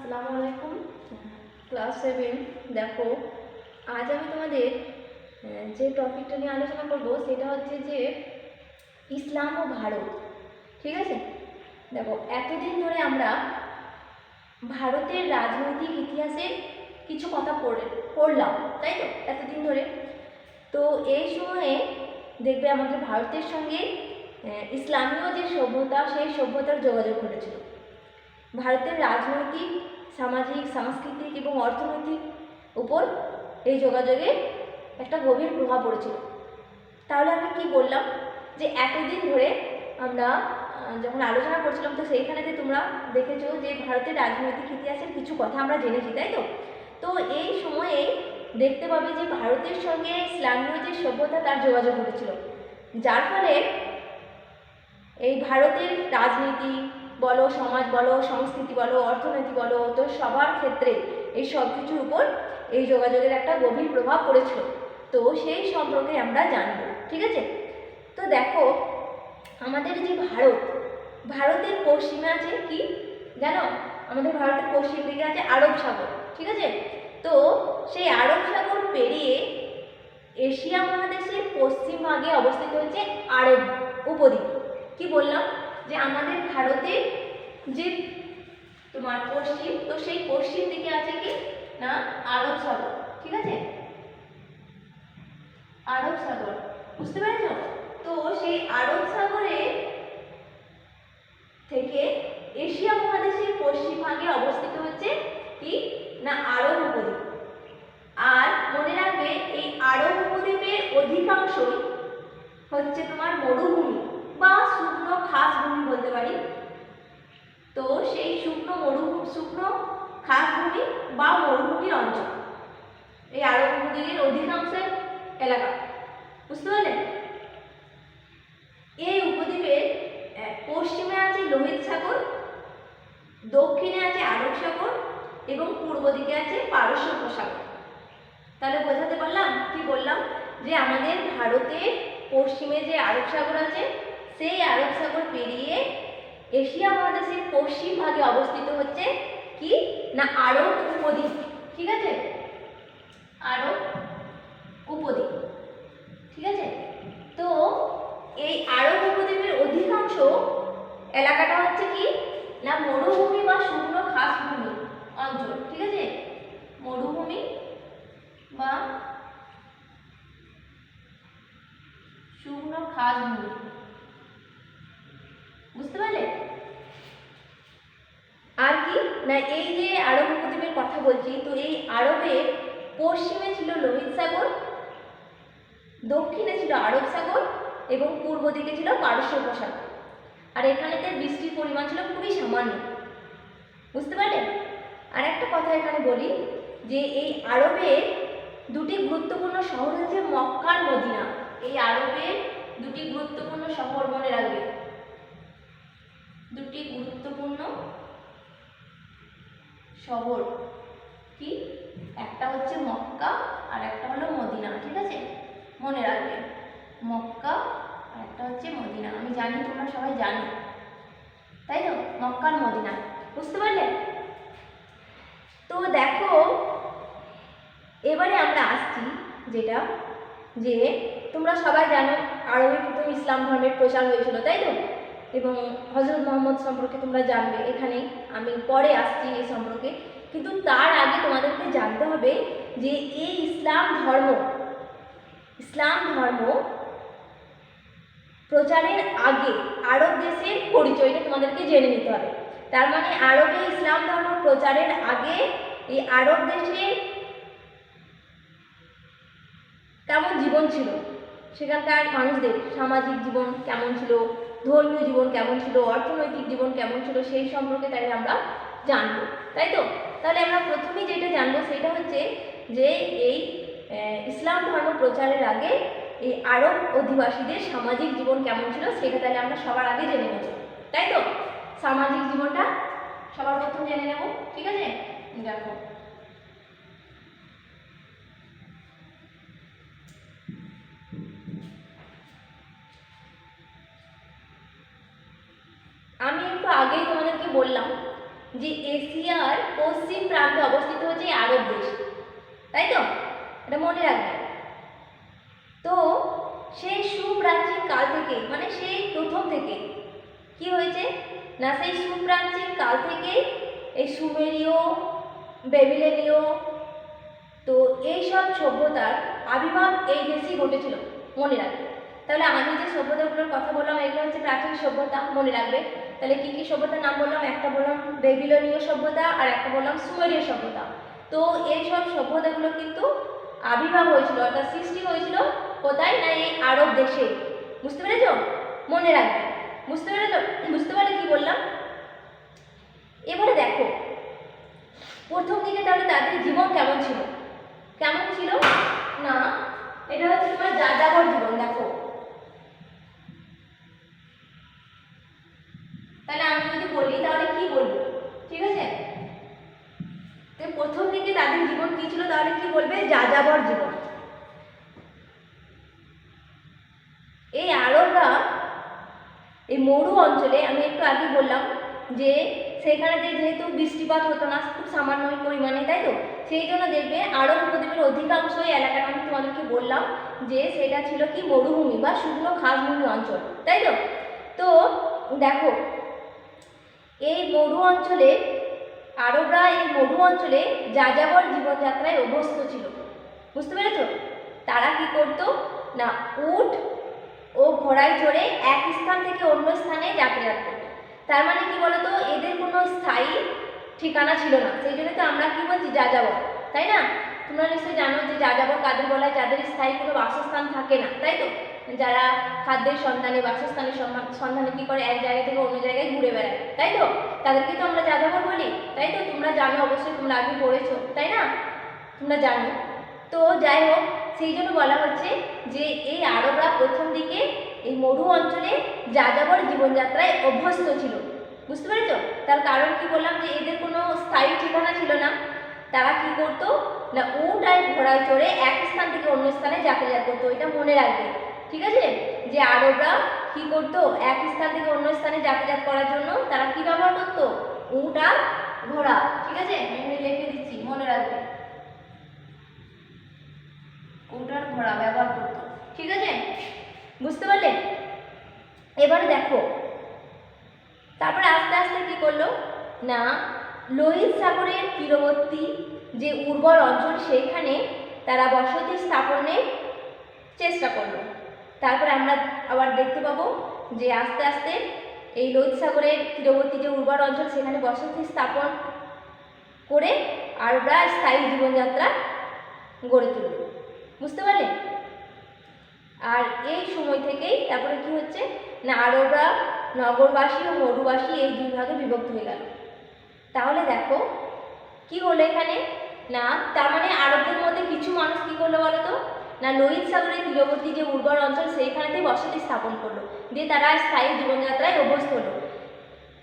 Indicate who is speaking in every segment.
Speaker 1: আসসালামু আলাইকুম। ক্লাস 7 দেখো, আজ আমি তোমাদের যে টপিকটা নিয়ে আলোচনা করব সেটা হচ্ছে যে ইসলাম ও ভারত। ঠিক আছে, দেখো এতদিন ধরে আমরা ভারতের রাজনৈতিক ইতিহাসে কিছু কথা পড়লাম, তাই তো? এতদিন ধরে তো এই সময়ে দেখবে আমাদের ভারতের সঙ্গে ইসলামীয় যে সভ্যতা, সেই সভ্যতার যোগাযোগ ঘটেছিল। ভারতের রাজনৈতিক, সামাজিক, সাংস্কৃতিক এবং অর্থনৈতিক উপর এই যোগাযোগের একটা গভীর প্রভাব পড়েছিল। তাহলে আমি কি বললাম যে এতদিন ধরে আমরা যখন আলোচনা করছিলাম তো সেইখানেতে তোমরা দেখেছো যে ভারতের রাজনৈতিক ইতিহাসের কিছু কথা আমরা জেনেছি, তাই তো? তো এই সময়ে দেখতে পাবে যে ভারতের সঙ্গে ইসলামীয় যে সভ্যতা তার যোগাযোগ ঘটেছিল, যার ফলে এই ভারতের রাজনীতি বলো, সমাজ বলো, সংস্কৃতি বলো, অর্থনীতি বলো, তো সবার ক্ষেত্রে এই সব কিছুর উপর এই যোগাযোগের একটা গভীর প্রভাব পড়েছিল। তো সেই সম্পর্কে আমরা জানবো, ঠিক আছে? তো দেখো, আমাদের যে ভারতের পশ্চিমে আছে কি জানো? আমাদের ভারতের পশ্চিম দিকে আছে আরব সাগর, ঠিক আছে? তো সেই আরব সাগর পেরিয়ে এশিয়া মহাদেশের পশ্চিম ভাগে অবস্থিত হচ্ছে আরব উপদ্বীপ। কি বললাম যে আমাদের ভারতের যে তোমার পশ্চিম, তো সেই পশ্চিম দিকে আছে কি না আরব সাগর, ঠিক আছে? আরব সাগর, বুঝতে পেরেছ? তো সেই আরব সাগরে থেকে এশিয়া মহাদেশের পশ্চিম ভাগে অবস্থিত হচ্ছে কি না আরব উপদ্বীপ। আর মনে রাখবে এই আরব উপদ্বীপের অধিকাংশই হচ্ছে তোমার মরুভূমি বা শুকনো খাস ভূমি বলতে পারি। তো সেই শুকনো খাস ভূমি বা মরুভূমির অঞ্চল এই আরব উপদ্বীপের অধিকাংশ এলাকা, বুঝতে পারলে? এই উপদ্বীপের পশ্চিমে আছে লোহিত সাগর, দক্ষিণে আছে আরব সাগর এবং পূর্ব দিকে আছে পারস্য উপসাগর। তাহলে বোঝাতে পারলাম কি বললাম যে আমাদের ভারতের পশ্চিমে যে আরব সাগর আছে, সেই আরব সাগর পেরিয়ে এশিয়া মহাদেশের পশ্চিম ভাগে অবস্থিত হচ্ছে কি না আরব উপদ্বীপ, ঠিক আছে? আরব উপদ্বীপ, ঠিক আছে? তো এই আরব উপদ্বীপের অধিকাংশ এলাকাটা হচ্ছে কি না মরুভূমি বা শুকনো খাস ভূমি অঞ্চল, ঠিক আছে? মরুভূমি বা শুকনো খাস ভূমি, বুঝতে পারলে? আর কি না এই যে আরব উপদ্বীপের কথা বলছি, তো এই আরবের পশ্চিমে ছিল লোহিত সাগর, দক্ষিণে ছিল আরব সাগর এবং পূর্ব দিকে ছিল পারস্য উপসাগর। আর এখানেতে বৃষ্টির পরিমাণ ছিল খুবই সামান্য, বুঝতে পারলে? আর একটা কথা এখানে বলি যে এই আরবের দুটি গুরুত্বপূর্ণ শহর হচ্ছে মক্কা আর মদিনা। এই আরবের দুটি গুরুত্বপূর্ণ শহর মনে রাখবে, দুটি গুরুত্বপূর্ণ শহর কি, একটা হচ্ছে মক্কা আর একটা হলো মদিনা, ঠিক আছে? মনে রাখবে মক্কা আর একটা হচ্ছে মদিনা। আমি জানি তোমরা সবাই জানো, তাই তো? মক্কা আর মদিনা, বুঝতে পারলে? তো দেখো, এবারে আমরা আসছি যেটা যে তোমরা সবাই জানো আরবে প্রথম ইসলাম ধর্মের প্রচার হয়েছিল, তাই তো? এবং হযরত মুহাম্মদ সম্পর্কে তোমরা জানবে, এখানেই আমি পরে আসছি এই সম্পর্কে। কিন্তু তার আগে তোমাদেরকে জানতে হবে যে এই ইসলাম ধর্ম প্রচারের আগে আরব দেশের পরিচয়টা তোমাদেরকে জেনে নিতে হবে। তার মানে আরবে ইসলাম ধর্ম প্রচারের আগে এই আরব দেশে কেমন জীবন ছিল, সেখানকার মানুষদের সামাজিক জীবন কেমন ছিল, ধর্মীয় জীবন কেমন ছিল, অর্থনৈতিক জীবন কেমন ছিল, সেই সম্পর্কে তাই আমরা জানবো, তাই তো? তাহলে আমরা প্রথমেই যেটা জানবো সেটা হচ্ছে যে এই ইসলাম ধর্ম প্রচারের আগে এই আরব অধিবাসীদের সামাজিক জীবন কেমন ছিল সেটা তাহলে আমরা সবার আগে জেনে নেব, তাই তো? সামাজিক জীবনটা সবার প্রথম জেনে নেব, ঠিক আছে? দেখো, আমি একটু আগেই তোমাদেরকে বললাম যে ইন্ডিয়ার পশ্চিম প্রান্তে অবস্থিত হচ্ছে এই আরব দেশ, তাই তো? এটা মনে রাখবে। তো সেই সুপ্রাচীন কাল থেকে, মানে সেই প্রথম থেকে কি হয়েছে না, সেই সুপ্রাচীন কাল থেকে এই সুমেরীয়, বেবিলনীয়, তো এইসব সভ্যতার আবির্ভাব এই দেশেই ঘটেছিল, মনে রাখবে। তাহলে আমি যে সভ্যতাগুলোর কথা বললাম এগুলো হচ্ছে প্রাচীন সভ্যতা, মনে রাখবে। তাহলে কী কী সভ্যতার নাম বললাম? একটা বললাম বেবিলনীয় সভ্যতা আর একটা বললাম সুমেরীয় সভ্যতা। তো এইসব সভ্যতাগুলো কিন্তু আবির্ভাব হয়েছিল, অর্থাৎ সৃষ্টি হয়েছিল কোথায় না এই আরব দেশে। বুঝতে পেরেছ? মনে রাখবে। বুঝতে পেরেছ? বুঝতে পারলে কি বললাম? এবারে দেখো প্রথম দিকে তাহলে তাদের জীবন কেমন ছিল? কেমন ছিল না, এটা হচ্ছে তোমার যাযাবর জীবন। দেখো তাহলে আমি যদি বলি তাহলে কি বলবো? ঠিক আছে, তো প্রথম দিকে তাদের জীবন কি ছিল তাহলে কি বলবে? যাযাবর জীবন। এই আরবরা এই মরু অঞ্চলে, আমি একটু আগে বললাম যে সেখানে যেহেতু বৃষ্টিপাত হতো না, খুব সামান্য পরিমাণে, তাই তো? সেই জন্য দেখবে আরব উপদ্বীপের অধিকাংশ এলাকাটা আমি তোমাদেরকে বললাম যে সেটা ছিল কি মরুভূমি বা শুকনো ঘাসভূমি অঞ্চল, তাই তো? তো দেখো এই মরু অঞ্চলে আরবরা এই মরু অঞ্চলে যাযাবর জীবনযাত্রায় অভ্যস্ত ছিল। বুঝতে পেরেছ? তারা কি করতো না, উট ও ঘোড়ায় চড়ে এক স্থান থেকে অন্য স্থানে যাতায়াত করত। তার মানে কি বলতো, এদের কোনো স্থায়ী ঠিকানা ছিল না, সেই জন্য তো আমরা কি বলছি যাযাবর, তাই না? তোমরা নিশ্চয়ই জানো যে যাযাবর কাদের বলা হয়? যাদের স্থায়ী কোনো বাসস্থান থাকে না, তাই তো? যারা খাদ্যের সন্ধানে, বাসস্থানের সন্ধানে কি করে, এক জায়গা থেকে অন্য জায়গায় ঘুরে বেড়ায়, তাই তো? তাদেরকে তো আমরা যাযাবর বলি, তাই তো? তোমরা জানো, অবশ্যই তোমরা আগে পড়েছো, তাই না? তোমরা জানো। তো যাই হোক, সেই জন্য বলা হচ্ছে যে এই আরবরা প্রথম দিকে এই মরু অঞ্চলে যাযাবর জীবনযাত্রায় অভ্যস্ত ছিল। বুঝতে পেরেছ? তার কারণ কি বললাম, যে এদের কোনো স্থায়ী ঠিকানা ছিল না। তারা কি করতো না, উট আর ঘোড়ায় চড়ে এক স্থান থেকে অন্য স্থানে যাতায়াত করতো। এটা মনে রাখবে, ঠিক আছে? যে আরবরা কি করতো, এক স্থান থেকে অন্য স্থানে যাতায়াত করার জন্য তারা কি ব্যবহার করতো? উট আর ঘোড়া। ঠিক আছে, এখানে লিখে দিচ্ছি, মনে রাখবে, উট আর ঘোড়া ব্যবহার করতো। ঠিক আছে, বুঝতে পারলে? এবারে দেখো তারপরে আস্তে আস্তে কি করলো না, লোহিত সাগরের তীরবর্তী যে উর্বর অঞ্চল সেইখানে তারা বসতি স্থাপনের চেষ্টা করলো। তারপরে আমরা আবার দেখতে পাবো যে আস্তে আস্তে এই লোহিত সাগরের তীরবর্তী যে উর্বর অঞ্চল সেখানে বসতি স্থাপন করে আরবরা স্থায়ী জীবনযাত্রা গড়ে তুলল। বুঝতে পারলে? আর এই সময় থেকেই তারপরে কি হচ্ছে না, আরবরা নগরবাসী ও মরুবাসী এই দুই ভাগে বিভক্ত হয়ে গেল। তাহলে দেখো কি হলো এখানে না, তার মানে আরবদের মধ্যে কিছু মানুষ কি করলো বলো তো না, লোহিত সাগরের তীরবর্তী যে উর্বর অঞ্চল সেইখানেতেই বসতি স্থাপন করলো, দিয়ে তারা স্থায়ী জীবনযাত্রায় অভ্যস্ত হলো।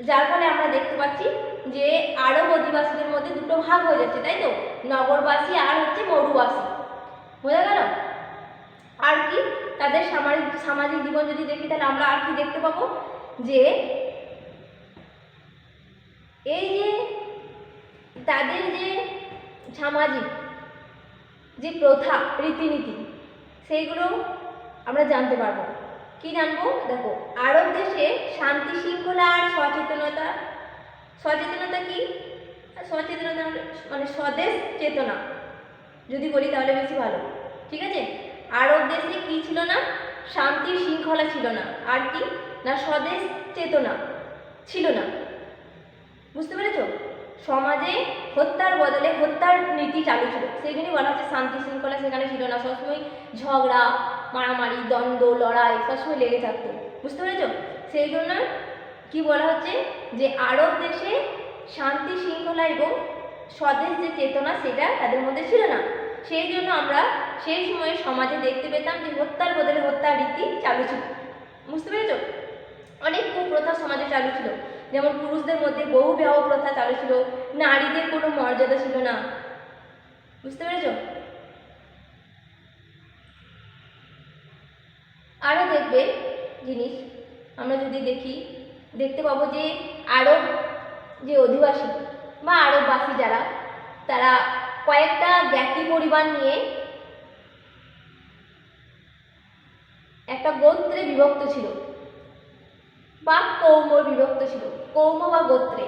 Speaker 1: যার ফলে আমরা দেখতে পাচ্ছি যে আরব অধিবাসীদের মধ্যে দুটো ভাগ হয়ে যাচ্ছে, তাই তো? নগরবাসী আর হচ্ছে মরুবাসী। বোঝা গেল? আর কি তাদের সামাজিক জীবন যদি দেখি তাহলে আমরা আর কি দেখতে পাবো, যে এই যে তাদের যে সামাজিক যে প্রথা রীতিনীতি সেইগুলো আমরা জানতে পারবো। কি জানবো? দেখো আরব দেশে শান্তি শৃঙ্খলা আর সচেতনতা, সচেতনতা কি, সচেতনতা মানে স্বদেশ চেতনা যদি বলি তাহলে বেশি ভালো। ঠিক আছে, আরব দেশে কি ছিল না, শান্তি শৃঙ্খলা ছিল না, আর কি না স্বদেশ চেতনা ছিল না। বুঝতে পেরেছ? সমাজে হত্যার বদলে হত্যার নীতি চালু ছিল, সেইগুলি বলা হচ্ছে শান্তি শৃঙ্খলা সেখানে ছিল না। সবসময় ঝগড়া, মারামারি, দ্বন্দ্ব, লড়াই সবসময় লেগে থাকতো। বুঝতে পেরেছ? সেই জন্য কি বলা হচ্ছে যে আরব দেশে শান্তি শৃঙ্খলা এবং স্বদেশ যে চেতনা সেটা তাদের মধ্যে ছিল না। সেই জন্য আমরা সেই সময়ে সমাজে দেখতে পেতাম যে হত্যার বদলে হত্যার রীতি চালু ছিল। বুঝতে পেরেছ? অনেক কুপ্রথা সমাজে চালু ছিল, যেমন পুরুষদের মধ্যে বহু বিবাহ প্রথা চালু ছিল, নারীদের কোনো মর্যাদা ছিল না। বুঝতে পেরেছ? আরও দেখবে জিনিস আমরা যদি দেখতে পাবো যে আরব যে অধিবাসী বা আরববাসী যারা, তারা কয়েকটা জ্ঞাতি পরিবার নিয়ে একটা গোত্রে বিভক্ত ছিল বা কৌম বিভক্ত ছিল। কৌম বা গোত্রে,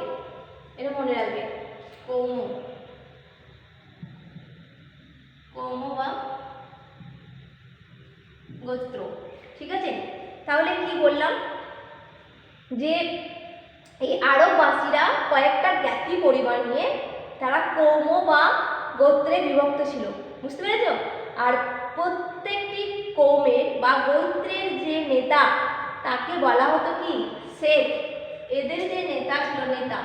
Speaker 1: এটা মনে রাখবে, কৌম, কৌম বা গোত্র। ঠিক আছে, তাহলে কি বললাম যে এই আরববাসীরা কয়েকটা জ্ঞাতি পরিবার নিয়ে তারা কৌম বা গোত্রে বিভক্ত ছিল, বুঝতে পেরেছ? আর প্রত্যেকটি কৌমের বা গোত্রের যে নেতা তাকে বলা হতো কি? শেখ। এদের যে নেতা ছিল, নেতা,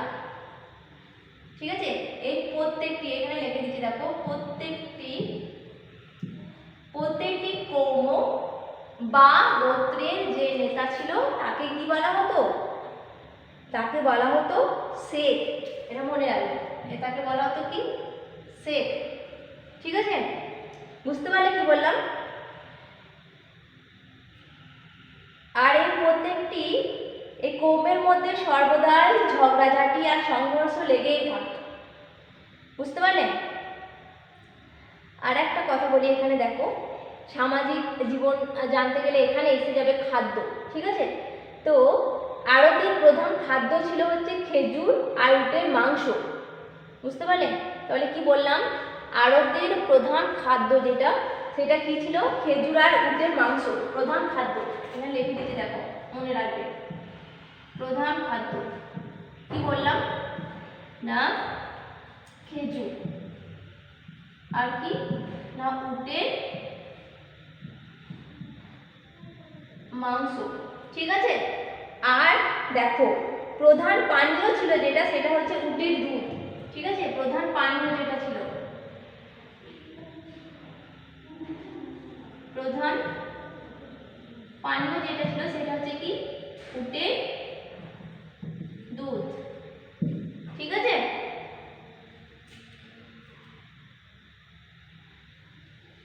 Speaker 1: ঠিক আছে, এই প্রত্যেকটি, এখানে লিখে দিচ্ছি দেখো, প্রত্যেকটি কৌম বা গোত্রের যে নেতা ছিল তাকে কি বলা হতো? তাকে বলা হতো শেখ। এটা মনে রাখবে, তাকে বলা হতো কি? শেখ। ঠিক আছে, বুঝতে পারলে কি বললাম? আর এই প্রত্যেকটি এই কৌমের মধ্যে সর্বদাই ঝগড়াঝাটি আর সংঘর্ষ লেগেই থাকত, বুঝতে পারলে? আর একটা কথা বলি, এখানে দেখো, সামাজিক জীবন জানতে গেলে এখানে এসে যাবে খাদ্য। ঠিক আছে, তো আরবদের প্রধান খাদ্য ছিল হচ্ছে খেজুর আর উটের মাংস, বুঝতে পারলে? তাহলে কি বললাম? আরবদের প্রধান খাদ্য যেটা, সেটা কি ছিল? খেজুর আর উটের মাংস প্রধান খাদ্য। এখানে লিখে দিচ্ছি দেখো, মনে রাখবে, প্রধান খাদ্য কি বললাম না? খেজুর আর কি না? উটের মাংস। ঠিক আছে, আর দেখো প্রধান পানীয় ছিল যেটা, সেটা হচ্ছে উটের দুধ। ঠিক আছে, প্রধান পানীয় যেটা ছিল, প্রধান পানীয় যেটা ছিল সেটা হচ্ছে কি? উটের দুধ। ঠিক আছে,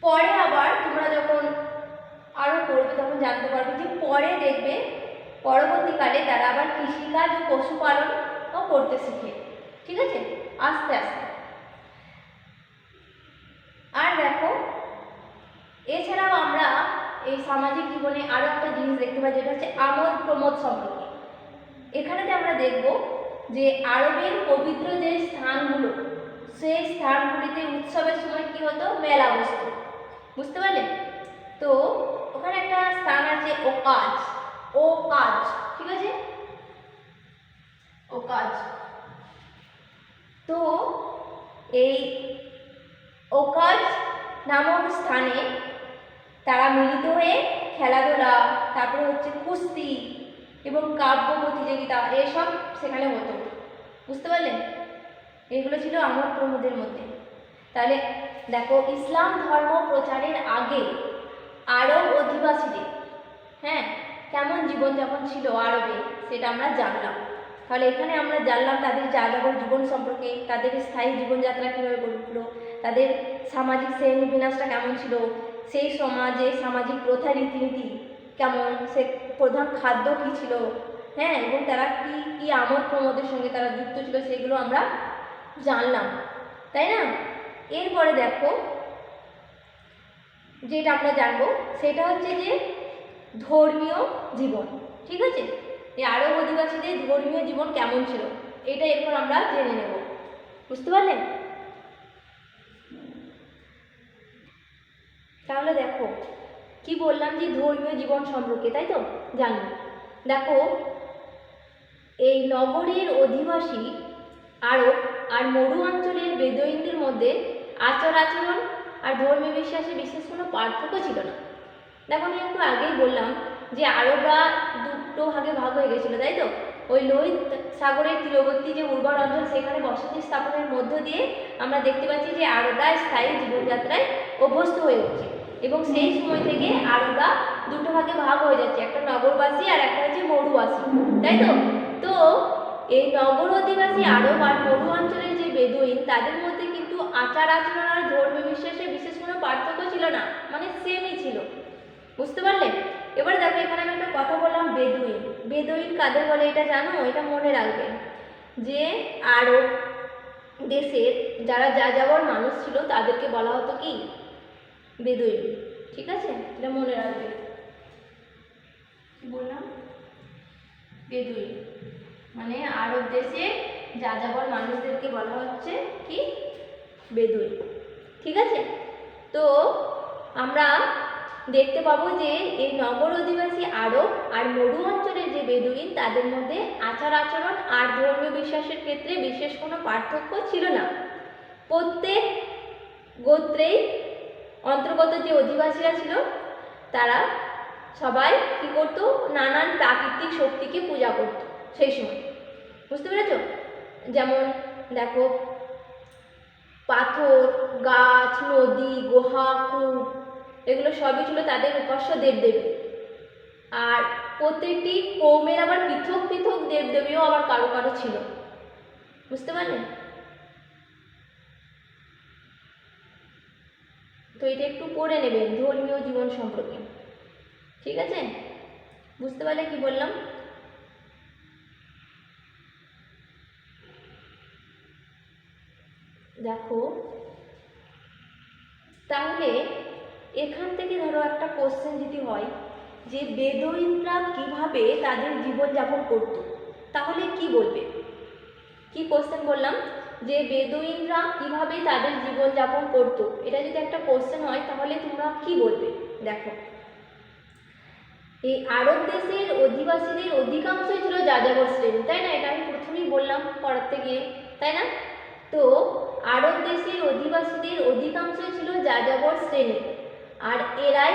Speaker 1: পরে আবার তোমরা যখন আরো পড়বে তখন জানতে পারবে যে পরে দেখবে পরবর্তীকালে তারা আবার কৃষিকাজ ও পশুপালনও করতে শিখে। ঠিক আছে, আস্তে আস্তে। আর দেখো, এছাড়াও আমরা এই সামাজিক জীবনে আরো একটা জিনিস দেখতে পাই, যেটা হচ্ছে আমোদ প্রমোদ সম্পর্কে। এখানেতে আমরা দেখব যে আরবের পবিত্র যে স্থানগুলো, সেই স্থানগুলিতে উৎসবের সময় কি হতো? মেলা বসতো, বুঝতে পারলে? তো ওখানে একটা স্থান আছে ওকাজ, ওকাজ। ঠিক আছে, ওকাজ। তো এই ওকাজ নামক স্থানে তারা মিলিত হয়ে খেলাধুলা, তারপরে হচ্ছে কুস্তি এবং কাব্য প্রতিযোগিতা, এসব সেখানে হতো, বুঝতে পারলে? এগুলো ছিল আমোদ প্রমোদের মধ্যে। তাহলে দেখো, ইসলাম ধর্ম প্রচারের আগে আরব অধিবাসীদের, হ্যাঁ, কেমন জীবনযাপন ছিল আরবে, সেটা আমরা জানলাম। তাহলে এখানে আমরা জানলাম তাদের যাযাবর জীবন সম্পর্কে, তাদের স্থায়ী জীবনযাত্রা কীভাবে গড়ে উঠলো, তাদের সামাজিক শ্রেণী বিন্যাসটা কেমন ছিল, সেই সমাজে সামাজিক প্রথা রীতিনীতি কেমন, সে প্রধান খাদ্য কী ছিল, হ্যাঁ, এবং তারা কি কি আমোদ প্রমোদের সঙ্গে তারা যুক্ত ছিল, সেগুলো আমরা জানলাম, তাই না? এরপরে দেখো, যেটা আমরা জানবো সেটা হচ্ছে যে ধর্মীয় জীবন। ঠিক আছে, এই আরব অধিবাসীদের ধর্মীয় জীবন কেমন ছিল, এটা এরপর আমরা জেনে নেব, বুঝতে পারলেন? তাহলে দেখো কি বললাম, যে ধর্মীয় জীবন সম্পর্কে, তাই তো জানবো। দেখো, এই নগরীর অধিবাসী আরব আর মরু অঞ্চলের বেদুইনদের মধ্যে আচার আচরণ আর ধর্মীয় বিশ্বাসে বিশেষ কোনো পার্থক্য ছিল না। দেখো, আমি একটু আগেই বললাম যে আরবরা দুটো ভাগে ভাগ হয়ে গেছিলো, তাই তো? ওই লোহিত সাগরের তীরবর্তী যে উর্বর অঞ্চল, সেখানে বসতি স্থাপনের মধ্য দিয়ে আমরা দেখতে পাচ্ছি যে আরবরা স্থায়ী জীবনযাত্রায় অভ্যস্ত হয়ে উঠছে, এবং সেই সময় থেকে আরবরা দুটো ভাগে ভাগ হয়ে যাচ্ছে, একটা নগরবাসী আর একটা হচ্ছে মরুবাসী, তাই তো? তো এই নগর অধিবাসী আরব আর মরু অঞ্চলের যে বেদুইন, তাদের মধ্যে কিন্তু আচার আচরণ আর ধর্মীয় বিশ্বাসে বিশেষ কোনো পার্থক্য ছিল না, মানে সেমই ছিল, বুঝতে পারলে? এবার দেখো, এখানে আমি একটা কথা বললাম, বেদুইন। বেদুইন কাদের বলে এটা জানো? এটা মনে রাখবে, যে আরব দেশের যারা যাযাবর মানুষ ছিল তাদেরকে বলা হতো কি? বেদুইন। ঠিক আছে, এটা মনে রাখবে। কি বললাম? বেদুইন মানে আরব দেশে যাযাবর মানুষদেরকে বলা হচ্ছে কি? বেদুইন। ঠিক আছে, তো আমরা দেখতে পাবো যে এই নগর অধিবাসী আরব আর মরু অঞ্চলের যে বেদুইন তাদের মধ্যে আচার আচরণ আর ধর্মীয় বিশ্বাসের ক্ষেত্রে বিশেষ কোনো পার্থক্য ছিল না। প্রত্যেক গোত্রেই অন্তর্গত যে অধিবাসীরা ছিল তারা সবাই কি করতো? নানান প্রাকৃতিক শক্তিকে পূজা করতো সেই সময়। বুঝতে পেরেছ? যেমন দেখো, পাথর, গাছ, নদী, গুহা, কূপ এগুলো সবই ছিল তাদের উপাস্য দেবদেবী। আর প্রত্যেকটি কৌমের আবার পৃথক পৃথক দেবদেবীও আবার কারো কারো ছিল। বুঝতে পারলেন? তো এটা একটু পড়ে নেবেন ধর্মীয় জীবন সম্পর্কে। ঠিক আছে, বুঝতে পারলে কি বললাম? দেখো, তাহলে এখান থেকে ধরো একটা কোশ্চেন যদি হয় যে বেদুইনরা কিভাবে তাদের জীবনযাপন করত, তাহলে কি বলবে? কি কোশ্চেন বললাম? যে বেদুইনরা কিভাবে তাদের জীবনযাপন করত, এটা যদি একটা কোশ্চেন হয় তাহলে তোমরা কি বলবে? দেখো, এই আরব দেশের অধিবাসীদের অধিকাংশই ছিল যাযাবর শ্রেণী, তাই না? এটা আমি প্রথমেই বললাম পড়াতে গিয়ে, তাই না? তো আরব দেশের অধিবাসীদের অধিকাংশই ছিল যাযাবর শ্রেণী আর এরাই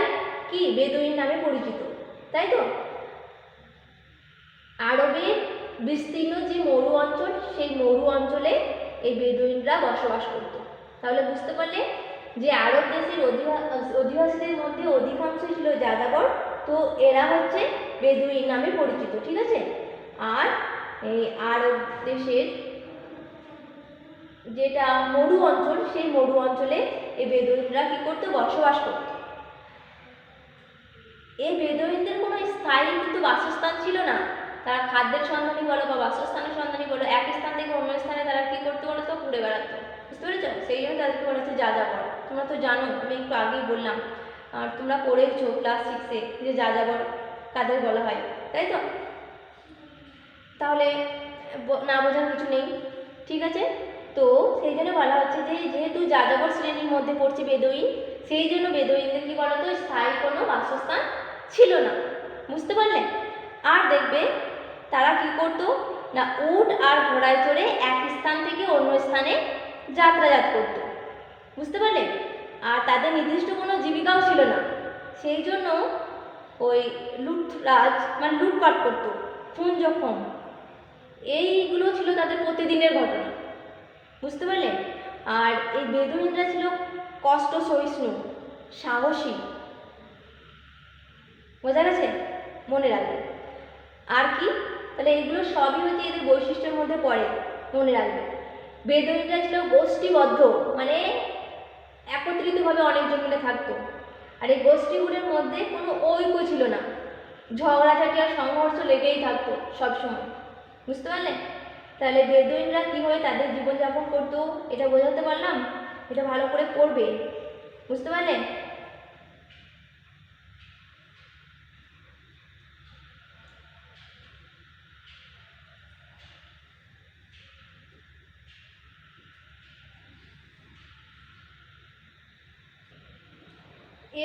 Speaker 1: কি? বেদুইন নামে পরিচিত, তাই তো? আরবের বিস্তীর্ণ যে মরু অঞ্চল, সেই মরু অঞ্চলে এই বেদুইনরা বসবাস করত। তাহলে বুঝতে পারলে যে আরব দেশের অধিবাসীদের মধ্যে অধিকাংশই ছিল যাযাবর, তো এরা হচ্ছে বেদুইন নামে পরিচিত। ঠিক আছে, আর এই আরব দেশের যেটা মরু অঞ্চল, সেই মরু অঞ্চলে এই বেদুইনরা কি করতো? বসবাস করত। এই বেদুইনদের কোনো স্থায়ী কিন্তু বাসস্থান ছিল না। তারা খাদ্যের সন্ধানী বলো বা বাসস্থানের সন্ধানী বলো, এক স্থান থেকে অন্য স্থানে তারা কি করতে বলো তো? ঘুরে বেড়াতো। বুঝতে পেরেছ? সেই জন্য তাদেরকে বলা হচ্ছে যাযাবর। তোমরা তো জানো, আমি একটু আগেই বললাম, আর তোমরা পড়েছো ক্লাস 6-এ যে যাযাবর কাদের বলা হয়, তাই তো? তাহলে না বোঝার কিছু নেই। ঠিক আছে, তো সেই জন্য বলা হচ্ছে যে যেহেতু যাযাবর শ্রেণীর মধ্যে পড়ছে বেদুইন, সেই জন্য বেদুইনদের কি বলতো? স্থায়ী কোনো বাসস্থান ছিল না। বুঝতে পারলে? আর দেখবে তারা কি করতো না, উট আর ঘোড়ায় চড়ে এক স্থান থেকে অন্য স্থানে যাত্রাযাত করতো। বুঝতে পারলে? আর তাদের নির্দিষ্ট কোনো জীবিকাও ছিল না, সেই জন্য ওই লুটরাজ মানে লুটপাট করতো, খুন জখম এইগুলো ছিল তাদের প্রতিদিনের ঘটনা। বুঝতে পারলে? আর এই বেদুইনরা ছিল কষ্ট সহিষ্ণু, সাহসী। বোঝা গেছে? মনে রাখবে। আর কি? তাহলে এগুলো সবই হচ্ছে এদের বৈশিষ্ট্যের মধ্যে পড়ে, মনে রাখবে। বেদুইনরা ছিল গোষ্ঠীবদ্ধ, মানে একত্রিতভাবে অনেকজন মিলে থাকতো। আর এই গোষ্ঠীগুলোর মধ্যে কোনো ঐক্য ছিল না, ঝগড়াঝাটি আর সংঘর্ষ লেগেই থাকতো সবসময়। বুঝতে পারলে? তাহলে বেদুইনরা কীভাবে তাদের জীবনযাপন করতো এটা বোঝাতে পারলাম? এটা ভালো করে পড়বে। বুঝতে পারলে?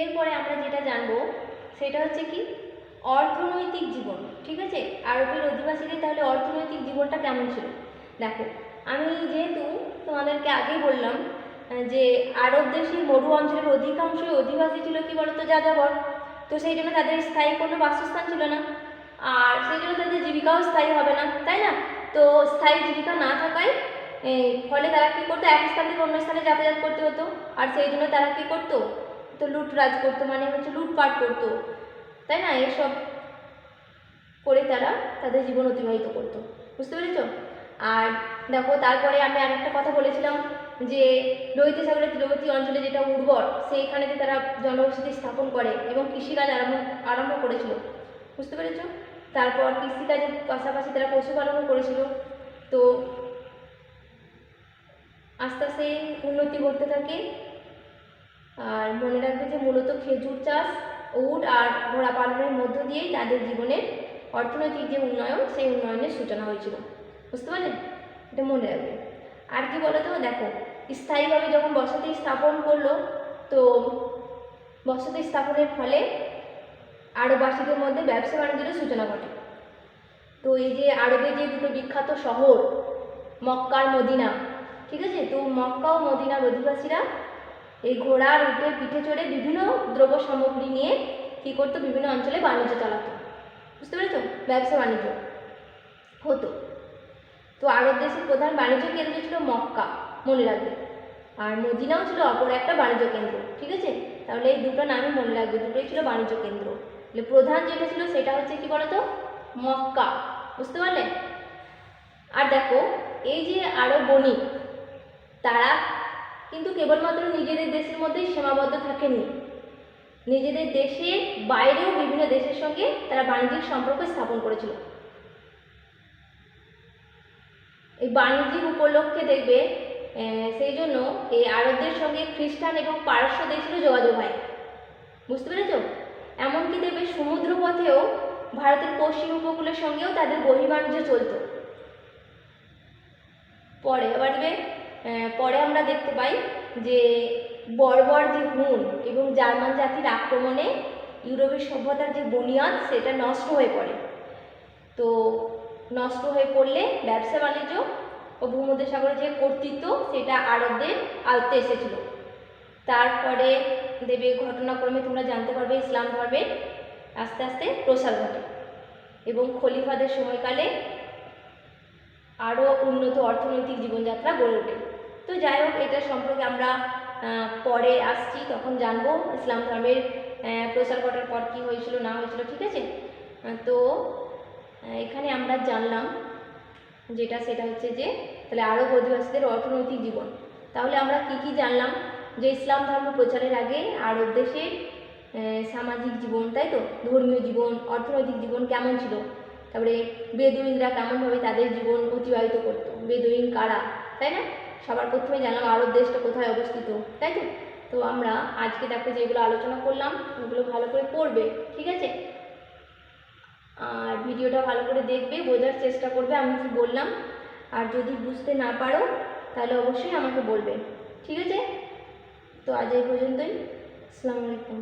Speaker 1: এরপরে আমরা যেটা জানবো সেটা হচ্ছে কি? অর্থনৈতিক জীবন। ঠিক আছে, আরবের অধিবাসীদের তাহলে অর্থনৈতিক জীবনটা কেমন ছিল? দেখো, আমি যেহেতু তোমাদেরকে আগেই বললাম যে আরব দেশের মরু অঞ্চলের অধিকাংশই অধিবাসী ছিল কি বলতো? যাযাবর। তো সেই জন্য তাদের স্থায়ী কোনো বাসস্থান ছিল না, আর সেই জন্য তাদের জীবিকাও স্থায়ী হবে না, তাই না? তো স্থায়ী জীবিকা না থাকায় ফলে তারা কী করতো? এক স্থান থেকে অন্য স্থানে যাতায়াত করতে হতো। আর সেই জন্য তারা কী করতো? তো লুটরাজ করতো, মানে হচ্ছে লুটপাট করতো, তাই না? এসব করে তারা তাদের জীবন অতিবাহিত করতো। বুঝতে পেরেছ? আর দেখো, তারপরে আমি আরেকটা কথা বলেছিলাম যে লোহিত সাগরের তীরবর্তী অঞ্চলে যেটা উর্বর, সেইখানেতে তারা জনবসতি স্থাপন করে এবং কৃষিকাজ আরম্ভ করেছিল। বুঝতে পেরেছ? তারপর কৃষিকাজের পাশাপাশি তারা পশুপালনও করেছিল। তো আস্তে আস্তে উন্নতি করতে থাকে। আর মনে রাখবে যে মূলত খেজুর চাষ, উট আর ঘোড়া পালনের মধ্য দিয়েই তাদের জীবনের অর্থনৈতিক যে উন্নয়ন, সেই উন্নয়নের সূচনা হয়েছিল। বুঝতে পারলে? এটা মনে রাখবে। আর কি বলো তো, দেখো স্থায়ীভাবে যখন বসতি স্থাপন করলো, তো বসতি স্থাপনের ফলে আরববাসীদের মধ্যে ব্যবসা বাণিজ্যের সূচনা ঘটে। তো এই যে আরবে যে দুটো বিখ্যাত শহর মক্কা আর মদিনা, ঠিক আছে, তো মক্কা ও মদিনার অধিবাসীরা এই ঘোড়া আর উটের পিঠে চড়ে বিভিন্ন দ্রব্য সামগ্রী নিয়ে কী করতো, বিভিন্ন অঞ্চলে বাণিজ্য চালাতো। বুঝতে পেরেছো? ব্যবসা বাণিজ্য হতো। তো আরব দেশের প্রধান বাণিজ্য কেন্দ্র ছিল মক্কা, মনে রাখবে, আর মদিনাও ছিল অপর একটা বাণিজ্য কেন্দ্র। ঠিক আছে, তাহলে এই দুটো নামই মনে রাখবে, দুটোই ছিল বাণিজ্য কেন্দ্র। তাহলে প্রধান যেটা ছিল সেটা হচ্ছে কি বলতো, মক্কা। বুঝতে পারলে? আর দেখো এই যে আরব বণিক, তারা কিন্তু কেবলমাত্র নিজেদের দেশের মধ্যেই সীমাবদ্ধ থাকেননি, নিজেদের দেশের বাইরেও বিভিন্ন দেশের সঙ্গে তারা বাণিজ্যিক সম্পর্ক স্থাপন করেছিল। এই বাণিজ্যিক উপলক্ষে দেখবে সেই জন্য এই আরবদের সঙ্গে খ্রিস্টান এবং পারস্য দেশেরও যোগাযোগ হয়। বুঝতে পেরেছ? এমনকি দেখবে সমুদ্র পথেও ভারতের পশ্চিম উপকূলের সঙ্গেও তাদের বহির্বাণিজ্য চলত। পরে আমরা দেখতে পাই যে বর্বর যে হুন এবং জার্মান জাতির আক্রমণে ইউরোপের সভ্যতার যে বুনিয়াদ সেটা নষ্ট হয়ে পড়ে। তো নষ্ট হয়ে পড়লে ব্যবসা বাণিজ্য ও ভূমধ্যসাগরের যে কর্তৃত্ব সেটা আরবদের আয়ত্তে এসেছিল। তারপরে দেবে ঘটনাক্রমে তোমরা জানতে পারবে ইসলাম ধর্মের আস্তে আস্তে প্রসার ঘটে এবং খলিফাদের সময়কালে আরও উন্নত অর্থনৈতিক জীবনযাত্রা গড়ে ওঠে। তো যাই হোক, এটা সম্পর্কে আমরা পরে আসছি, তখন জানবো ইসলাম ধর্মের প্রসার ঘটার পর কী হয়েছিল না হয়েছিল। ঠিক আছে, তো এখানে আমরা জানলাম যেটা সেটা হচ্ছে যে তাহলে আরব অধিবাসীদের অর্থনৈতিক জীবন। তাহলে আমরা কি কি জানলাম, যে ইসলাম ধর্ম প্রচারের আগে আরব দেশের সামাজিক জীবন, তাই তো, ধর্মীয় জীবন, অর্থনৈতিক জীবন কেমন ছিল। তারপরে বেদুইনরা কেমনভাবে তাদের জীবন অতিবাহিত করতো, বেদুইন কারা, তাই না। সবার প্রথমে জানলাম আরব দেশটা কোথায় অবস্থিত, তাই তো। তো আমরা আজকে দেখো যেগুলো আলোচনা করলাম ওগুলো ভালো করে পড়বে। ঠিক আছে, আর ভিডিওটা ভালো করে দেখবে, বোঝার চেষ্টা করবে আমি কি বললাম। আর যদি বুঝতে না পারো তাহলে অবশ্যই আমাকে বলবে। ঠিক আছে, তো আজ এই পর্যন্তই। আসসালামু আলাইকুম।